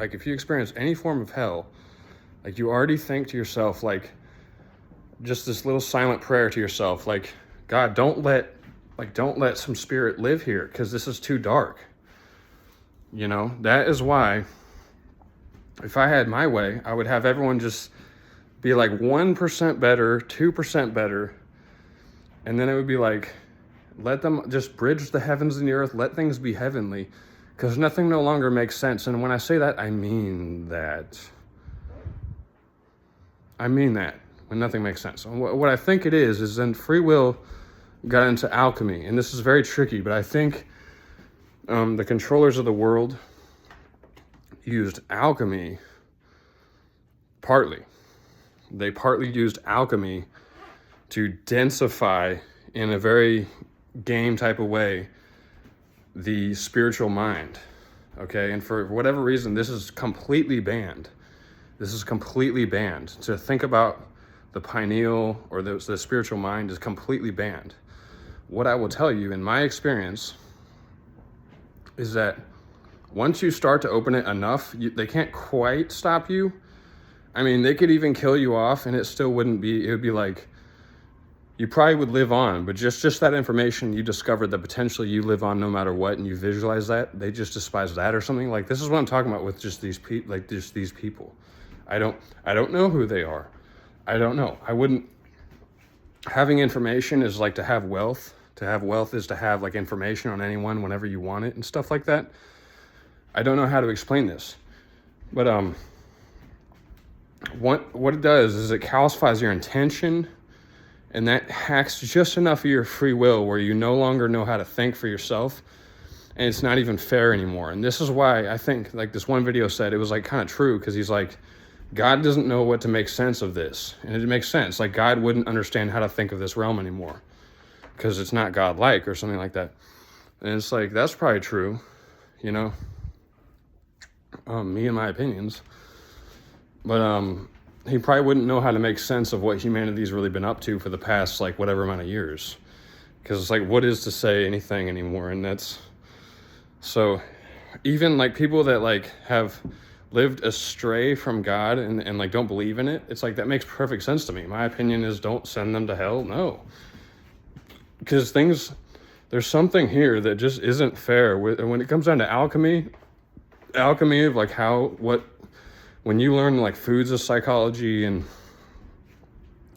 like if you experience any form of hell, like you already think to yourself, like just this little silent prayer to yourself, like, God, don't let some spirit live here, because this is too dark. You know, that is why if I had my way, I would have everyone just be like 1% better, 2% better. And then it would be like, let them just bridge the heavens and the earth. Let things be heavenly, because nothing no longer makes sense. And when I say that, I mean that. When nothing makes sense. And what I think it is then free will got into alchemy. And this is very tricky, but I think the controllers of the world used alchemy partly. They partly used alchemy to densify, in a very game type of way, the spiritual mind. Okay, and for whatever reason, this is completely banned. This is completely banned. To think about the pineal or the spiritual mind is completely banned. What I will tell you, in my experience, is that once you start to open it enough, they can't quite stop you. I mean, they could even kill you off and it still wouldn't be, it would be like, you probably would live on, but just that information, you discovered that potentially you live on no matter what, and you visualize that, they just despise that or something. Like, this is what I'm talking about with just these people. I don't know who they are. I don't know. I wouldn't, having information is like to have wealth. To have wealth is to have like information on anyone whenever you want it and stuff like that. I don't know how to explain this, but what it does is it calcifies your intention, and that hacks just enough of your free will where you no longer know how to think for yourself, and it's not even fair anymore. And this is why I think, like this one video said, it was like kind of true, because he's like, God doesn't know what to make sense of this. And it makes sense. Like, God wouldn't understand how to think of this realm anymore, because it's not God-like or something like that. And it's like, that's probably true, you know, me and my opinions. But he probably wouldn't know how to make sense of what humanity's really been up to for the past, like, whatever amount of years. Because it's like, what is to say anything anymore? And that's, so even like people that like have lived astray from God and like don't believe in it, it's like, that makes perfect sense to me. My opinion is, don't send them to hell. No. Because there's something here that just isn't fair. When it comes down to alchemy of like when you learn like foods of psychology, and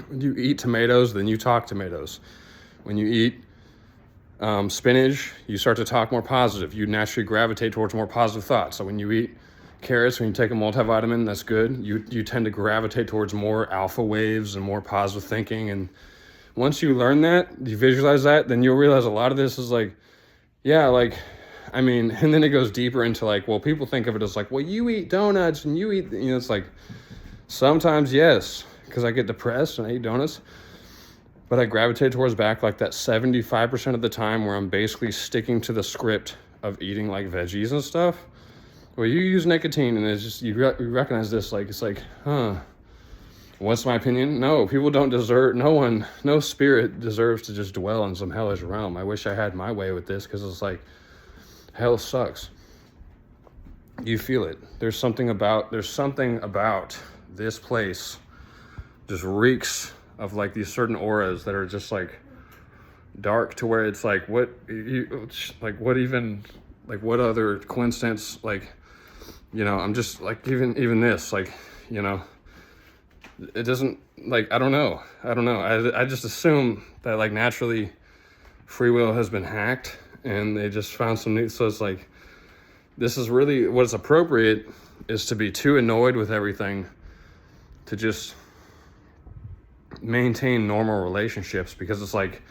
when you eat tomatoes, then you talk tomatoes. When you eat spinach, you start to talk more positive. You naturally gravitate towards more positive thoughts. So when you eat carrots, when you take a multivitamin, that's good. You tend to gravitate towards more alpha waves and more positive thinking. And once you learn that, you visualize that, then you'll realize a lot of this is like, yeah, like, I mean, and then it goes deeper into like, well, people think of it as like, well, you eat donuts and you eat, you know, it's like, sometimes yes, because I get depressed and I eat donuts, but I gravitate towards back like that 75% of the time where I'm basically sticking to the script of eating like veggies and stuff. Well, you use nicotine and it's just, you recognize this, like, it's like, what's my opinion? No, people don't deserve, no spirit deserves to just dwell in some hellish realm. I wish I had my way with this, because it's like, hell sucks. You feel it. There's something about this place just reeks of like these certain auras that are just like dark, to where it's like, what other coincidence, like, you know, I'm just like, even this, like, you know, it doesn't, like, I don't know. I just assume that like naturally free will has been hacked and they just found some new, so it's like, this is really what's appropriate, is to be too annoyed with everything to just maintain normal relationships. Because it's like,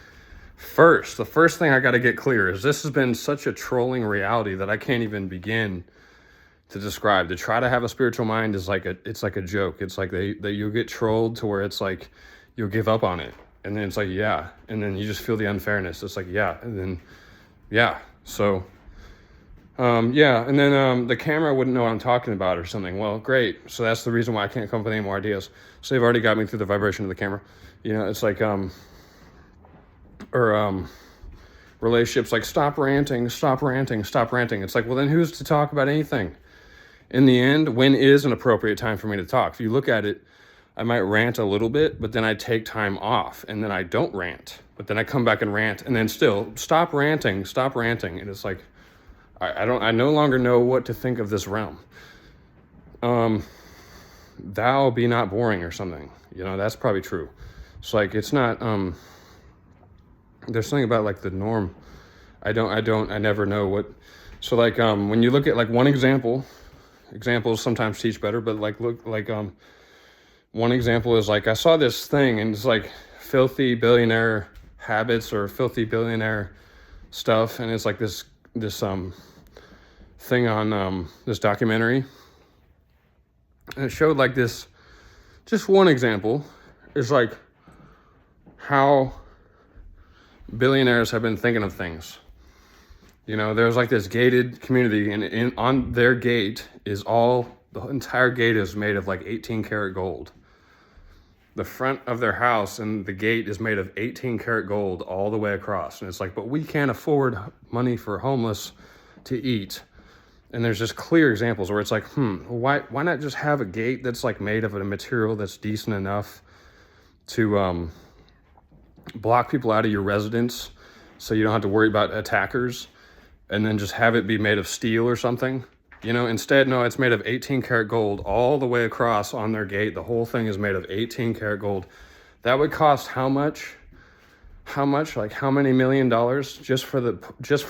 the first thing I got to get clear is, this has been such a trolling reality that I can't even begin to describe. To try to have a spiritual mind is like it's like a joke. It's like you'll get trolled to where it's like you'll give up on it, and then it's like, yeah, and then you just feel the unfairness. It's like, yeah, and then yeah, so yeah, and then the camera wouldn't know what I'm talking about or something. Well, great. So that's the reason why I can't come up with any more ideas. So they've already got me through the vibration of the camera. You know, it's like relationships, like, stop ranting. It's like, well, then who's to talk about anything? in the end, when is an appropriate time for me to talk? If you look at it, I might rant a little bit, but then I take time off, and then I don't rant, but then I come back and rant, and then still stop ranting. And it's like, I no longer know what to think of this realm. Thou be not boring or something, that's probably true. It's like, it's not, there's something about like the norm. I never know what, so like, when you look at like one examples sometimes teach better, but like, look, like, one example is like, I saw this thing and it's like filthy billionaire habits or filthy billionaire stuff. And it's like this thing on, this documentary. And it showed like this, just one example is like how billionaires have been thinking of things. There's like this gated community, and on their gate is the entire gate is made of like 18 karat gold. The front of their house and the gate is made of 18 karat gold all the way across. And it's like, but we can't afford money for homeless to eat. And there's just clear examples where it's like, why not just have a gate that's like made of a material that's decent enough to block people out of your residence so you don't have to worry about attackers, and then just have it be made of steel or something? Instead, no, it's made of 18 karat gold all the way across on their gate. The whole thing is made of 18 karat gold. That would cost how much? Like how many $1 million just for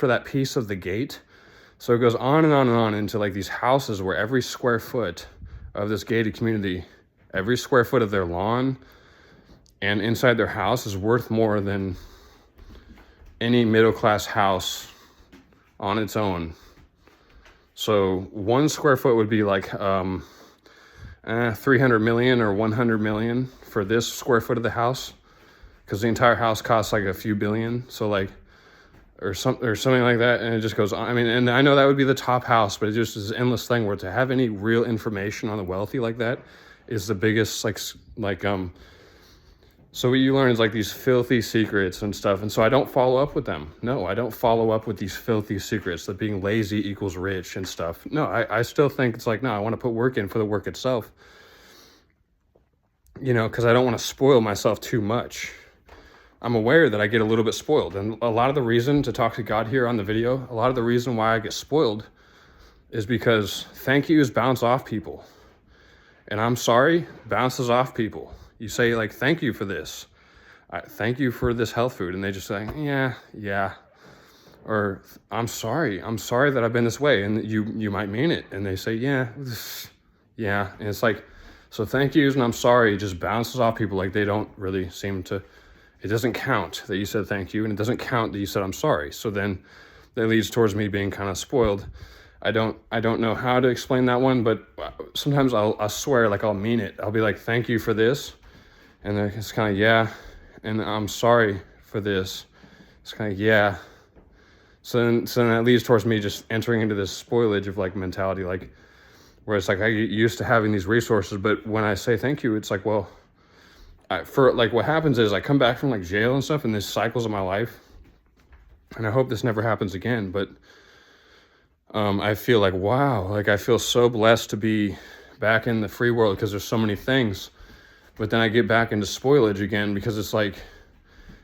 that piece of the gate? So it goes on and on and on into like these houses where every square foot of this gated community, every square foot of their lawn and inside their house is worth more than any middle-class house on its own. So 1 square foot would be like 300 million or 100 million for this square foot of the house, because the entire house costs like a few billion. So like, or something like that, and it just goes on. I mean, and I know that would be the top house, but it just is an endless thing where to have any real information on the wealthy like that is the biggest so what you learn is like these filthy secrets and stuff. And so I don't follow up with them. No, I don't follow up with these filthy secrets that being lazy equals rich and stuff. No, I still think it's like, no, I want to put work in for the work itself, because I don't want to spoil myself too much. I'm aware that I get a little bit spoiled. And a lot of the reason to talk to God here on the video, a lot of the reason why I get spoiled is because thank yous bounce off people. And I'm sorry bounces off people. You say like, thank you for this. Thank you for this health food. And they just say, yeah. Or I'm sorry that I've been this way. And you might mean it. And they say, yeah. And it's like, so thank yous and I'm sorry just bounces off people. Like they don't really seem to, it doesn't count that you said thank you. And it doesn't count that you said I'm sorry. So then that leads towards me being kind of spoiled. I don't know how to explain that one, but sometimes I'll swear, like I'll mean it. I'll be like, thank you for this. And then it's kind of, yeah. And I'm sorry for this. It's kind of, yeah. So then that leads towards me just entering into this spoilage of like mentality, like where it's like I get used to having these resources, but when I say thank you, it's like, well, what happens is I come back from like jail and stuff and these cycles of my life, and I hope this never happens again, but I feel like, wow, like I feel so blessed to be back in the free world because there's so many things. But then I get back into spoilage again because it's like,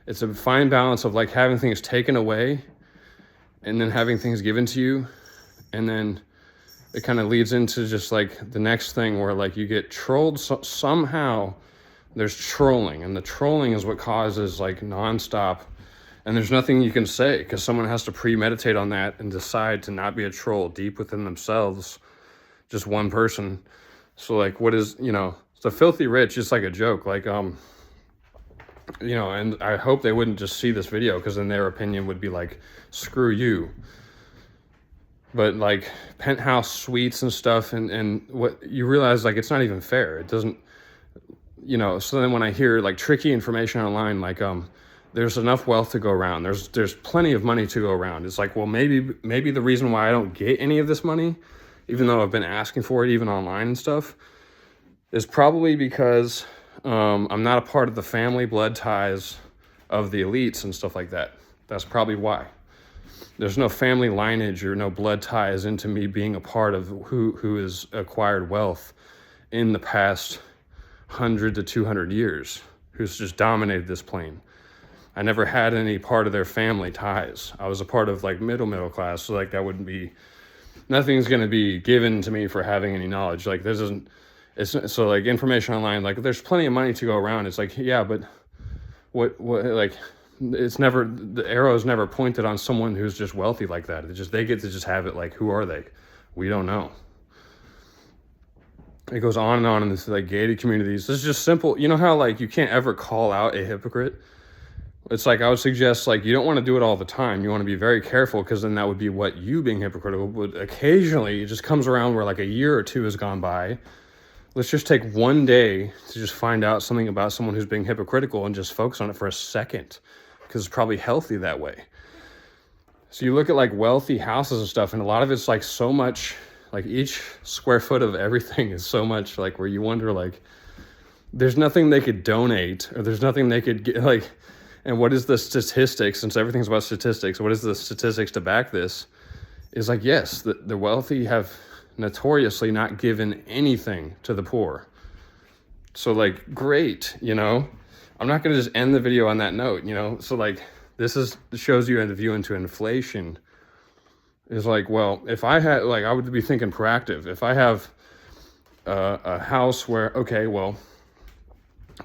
it's a fine balance of like having things taken away and then having things given to you. And then it kind of leads into just like the next thing where like you get trolled. Somehow there's trolling, and the trolling is what causes like nonstop. And there's nothing you can say because someone has to premeditate on that and decide to not be a troll deep within themselves, just one person. So like, what is, the filthy rich is like a joke, like, and I hope they wouldn't just see this video because then their opinion would be like, screw you. But like penthouse suites and stuff, and what you realize, like, it's not even fair. It doesn't, so then when I hear like tricky information online, like, there's enough wealth to go around. There's plenty of money to go around. It's like, well, maybe the reason why I don't get any of this money, even though I've been asking for it, even online and stuff, is probably because I'm not a part of the family blood ties of the elites and stuff like that. That's probably why. There's no family lineage or no blood ties into me being a part of who has acquired wealth in the past 100 to 200 years, who's just dominated this plane. I never had any part of their family ties. I was a part of like middle class, so like that wouldn't be, nothing's going to be given to me for having any knowledge. Like this isn't, it's so like information online, like there's plenty of money to go around. It's like, yeah, but what like, it's never, the arrow is never pointed on someone who's just wealthy like that. It's just, they get to just have it. Like, who are they? We don't know. It goes on and on in this like gated communities. This is just simple. You know how like you can't ever call out a hypocrite? It's like, I would suggest like, you don't want to do it all the time. You want to be very careful, because then that would be what you being hypocritical. But occasionally it just comes around where like a year or two has gone by. Let's just take one day to just find out something about someone who's being hypocritical and just focus on it for a second, because it's probably healthy that way. So you look at like wealthy houses and stuff, and a lot of it's like so much, like each square foot of everything is so much like where you wonder like, there's nothing they could donate, or there's nothing they could get like, and what is the statistics, since everything's about statistics, what is the statistics to back this? Is like, yes, the wealthy have notoriously not given anything to the poor. So great, I'm not going to just end the video on that note, So this shows you the view into inflation. Is like, well, if I had, I would be thinking proactive. If I have a house where, okay, well,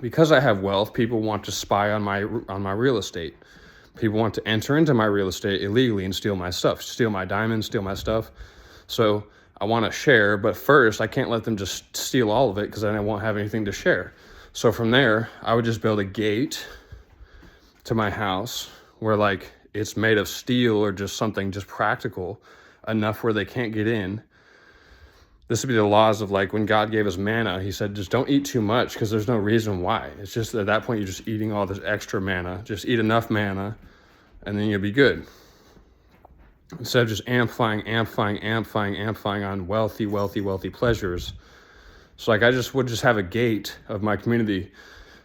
because I have wealth, people want to spy on my real estate. People want to enter into my real estate illegally and steal my stuff, steal my diamonds, steal my stuff. So I want to share, but first I can't let them just steal all of it, because then I won't have anything to share. So from there, I would just build a gate to my house where it's made of steel or just something just practical enough where they can't get in. This would be the laws of when God gave us manna, he said, just don't eat too much, because there's no reason why. It's just at that point, you're just eating all this extra manna. Just eat enough manna and then you'll be good. Instead of just amplifying on wealthy pleasures. So I just would just have a gate of my community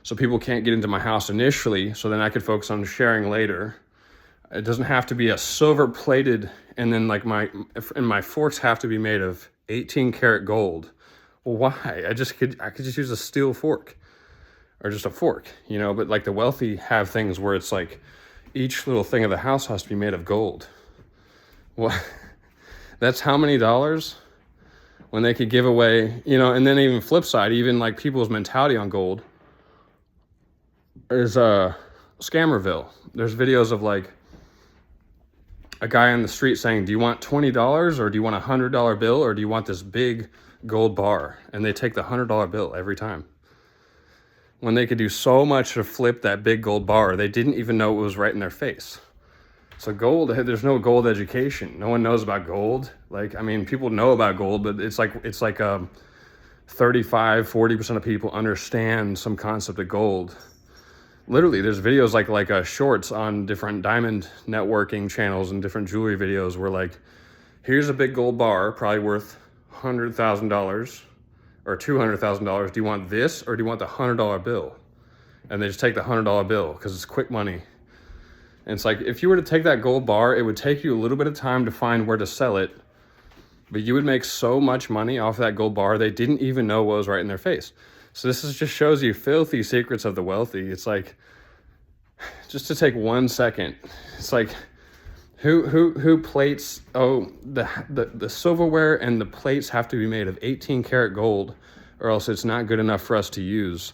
so people can't get into my house initially, so then I could focus on sharing later. It doesn't have to be a silver plated, and then my forks have to be made of 18 karat gold. Well, why? I could just use a steel fork, or just a fork, but the wealthy have things where it's each little thing of the house has to be made of gold. Well, that's how many dollars when they could give away, and then even flip side, even people's mentality on gold is Scammerville. There's videos of a guy on the street saying, do you want $20 or do you want a $100 bill, or do you want this big gold bar? And they take the $100 bill every time. When they could do so much to flip that big gold bar, they didn't even know it was right in their face. So gold, there's no gold education. No one knows about gold. People know about gold, but it's 35-40% of people understand some concept of gold. Literally, there's videos like shorts on different diamond networking channels and different jewelry videos where here's a big gold bar, probably worth $100,000 or $200,000. Do you want this, or do you want the $100 bill? And they just take the $100 bill because it's quick money. And it's if you were to take that gold bar, it would take you a little bit of time to find where to sell it, but you would make so much money off that gold bar, they didn't even know what was right in their face. So this just shows you filthy secrets of the wealthy. It's just to take 1 second, it's who plates, the silverware and the plates have to be made of 18 karat gold, or else it's not good enough for us to use.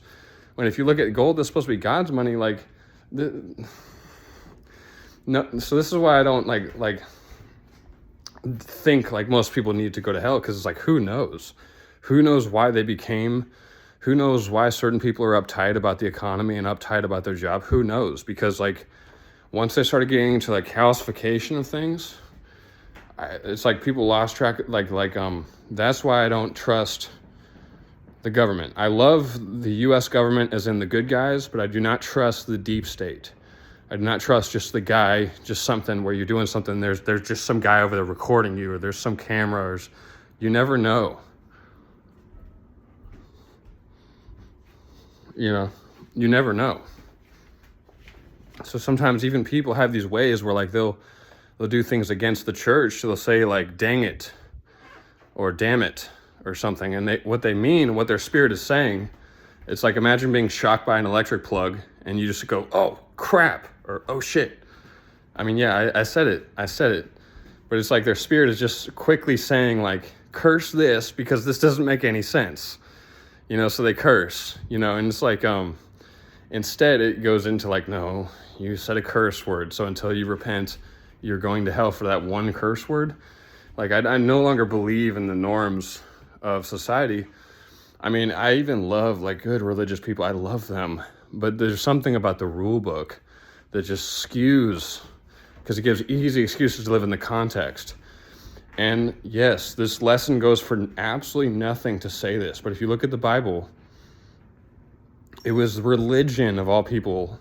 When if you look at gold, that's supposed to be God's money, no. So this is why I don't think most people need to go to hell, because it's who knows why they became, who knows why certain people are uptight about the economy and uptight about their job. Who knows? Because once they started getting into calcification of things, it's people lost track. That's why I don't trust the government. I love the U.S. government as in the good guys, but I do not trust the deep state. I do not trust just the guy, just something where you're doing something, there's just some guy over there recording you, or there's some camera, or you never know. You never know. So sometimes even people have these ways where they'll they'll do things against the church. They'll say like, dang it, or damn it, or something. And what they mean, what their spirit is saying, it's like, imagine being shocked by an electric plug and you just go, oh crap, or oh shit. I mean, yeah, I said it. But it's like their spirit is just quickly saying like, curse this because this doesn't make any sense. So they curse, and it's like, instead it goes into like, no, you said a curse word. So until you repent, you're going to hell for that one curse word. Like, I no longer believe in the norms of society. I mean, I even love like good religious people. I love them. But there's something about the rule book that just skews, because it gives easy excuses to live in the context. And yes, this lesson goes for absolutely nothing to say this. But if you look at the Bible, it was religion of all people,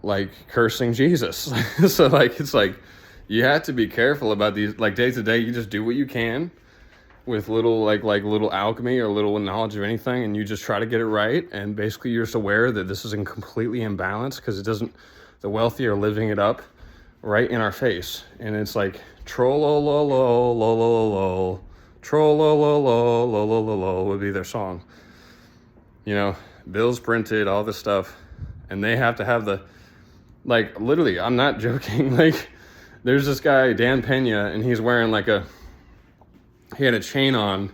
like cursing Jesus. So like, it's like, you have to be careful about these, like day to day, you just do what you can with little, like little alchemy or little knowledge of anything. And you just try to get it right. And basically you're just aware that this is completely imbalanced, because the wealthy are living it up right in our face. And it's like, troll-lo-lo-lo, troll-lo-lo-lo, would be their song. Bills printed, all this stuff. And they have to have like, literally, I'm not joking. Like, there's this guy, Dan Pena, and he's wearing he had a chain on,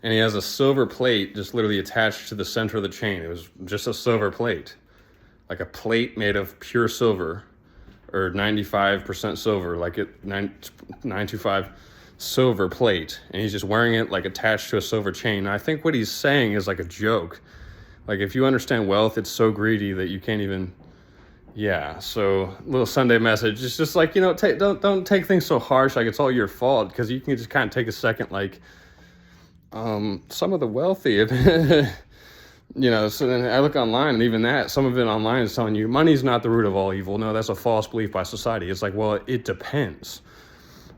and he has a silver plate just literally attached to the center of the chain. It was just a silver plate, like a plate made of pure silver, or 95% silver, like 925 silver plate. And he's just wearing it like attached to a silver chain. And I think what he's saying is like a joke. Like, if you understand wealth, it's so greedy that you can't even, so little Sunday message. It's just like, don't take things so harsh, like it's all your fault, because you can just kind of take a second, like, some of the wealthy, so then I look online, and even that, some of it online is telling you money's not the root of all evil. No, that's a false belief by society. It's like, well, it depends.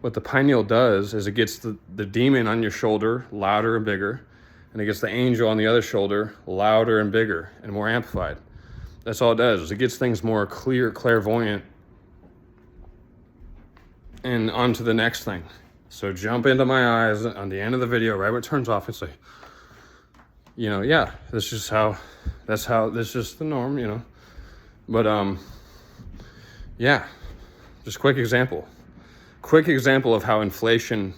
What the pineal does is it gets the demon on your shoulder louder and bigger, and it gets the angel on the other shoulder louder and bigger and more amplified. That's all it does, is it gets things more clear, clairvoyant, and on to the next thing. So jump into my eyes on the end of the video, right when it turns off, and say, this is just the norm, But, just quick example of how inflation,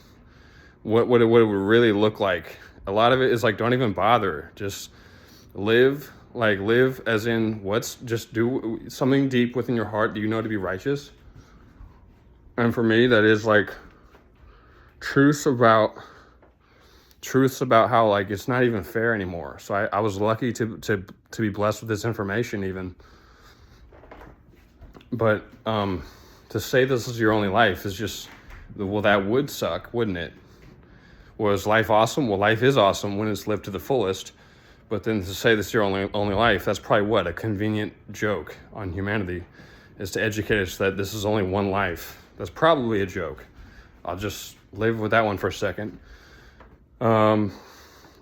what it would really look like. A lot of it is like, don't even bother, just live as in just do something deep within your heart. Do you know to be righteous? And for me, that is like truths about how like it's not even fair anymore. So I was lucky to be blessed with this information even. But to say this is your only life is just, well, that would suck, wouldn't it? Was life awesome? Well, life is awesome when it's lived to the fullest. But then to say this is your only life, that's probably a convenient joke on humanity, is to educate us that this is only one life. That's probably a joke. I'll just live with that one for a second. You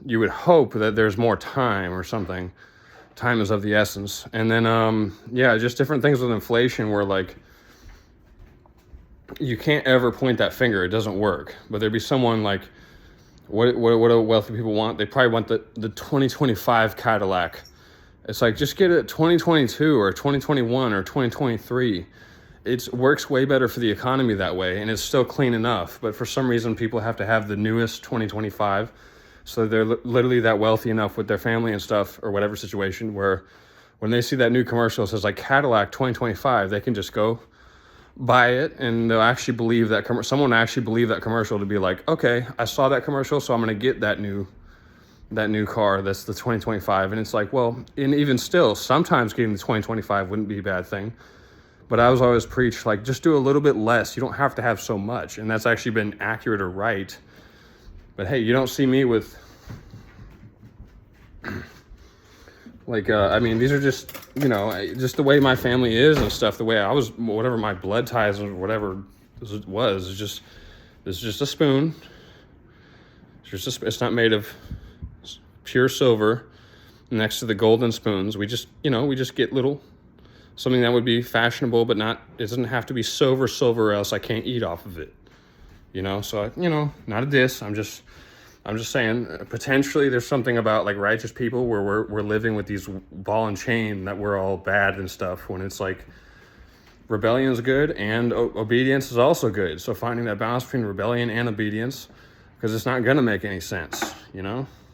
would hope that there's more time or something. Time is of the essence. And then, just different things with inflation where like, you can't ever point that finger. It doesn't work. But there'd be someone like, what do wealthy people want? They probably want the 2025 Cadillac. It's like, just get it 2022 or 2021 or 2023. It works way better for the economy that way, and it's still clean enough. But for some reason, people have to have the newest 2025. So they're literally that wealthy enough with their family and stuff, or whatever situation, where when they see that new commercial, it says like Cadillac 2025, they can just go buy it, and they'll actually believe that someone actually believe that commercial to be like, okay, I saw that commercial, so I'm going to get that new car. That's the 2025. And it's like, well, and even still, sometimes getting the 2025 wouldn't be a bad thing. But I was always preached, like, just do a little bit less. You don't have to have so much. And that's actually been accurate or right. But hey, you don't see me with like, these are just, just the way my family is and stuff, the way I was, whatever my blood ties or whatever it was, it's just a spoon. It's not made of pure silver next to the golden spoons. We just get little something that would be fashionable, but not, it doesn't have to be silver, or else I can't eat off of it. You know, so, you know, not a diss. I'm just saying, potentially there's something about like righteous people where we're living with these ball and chain that we're all bad and stuff, when it's like rebellion is good and obedience is also good. So finding that balance between rebellion and obedience, because it's not going to make any sense, you know?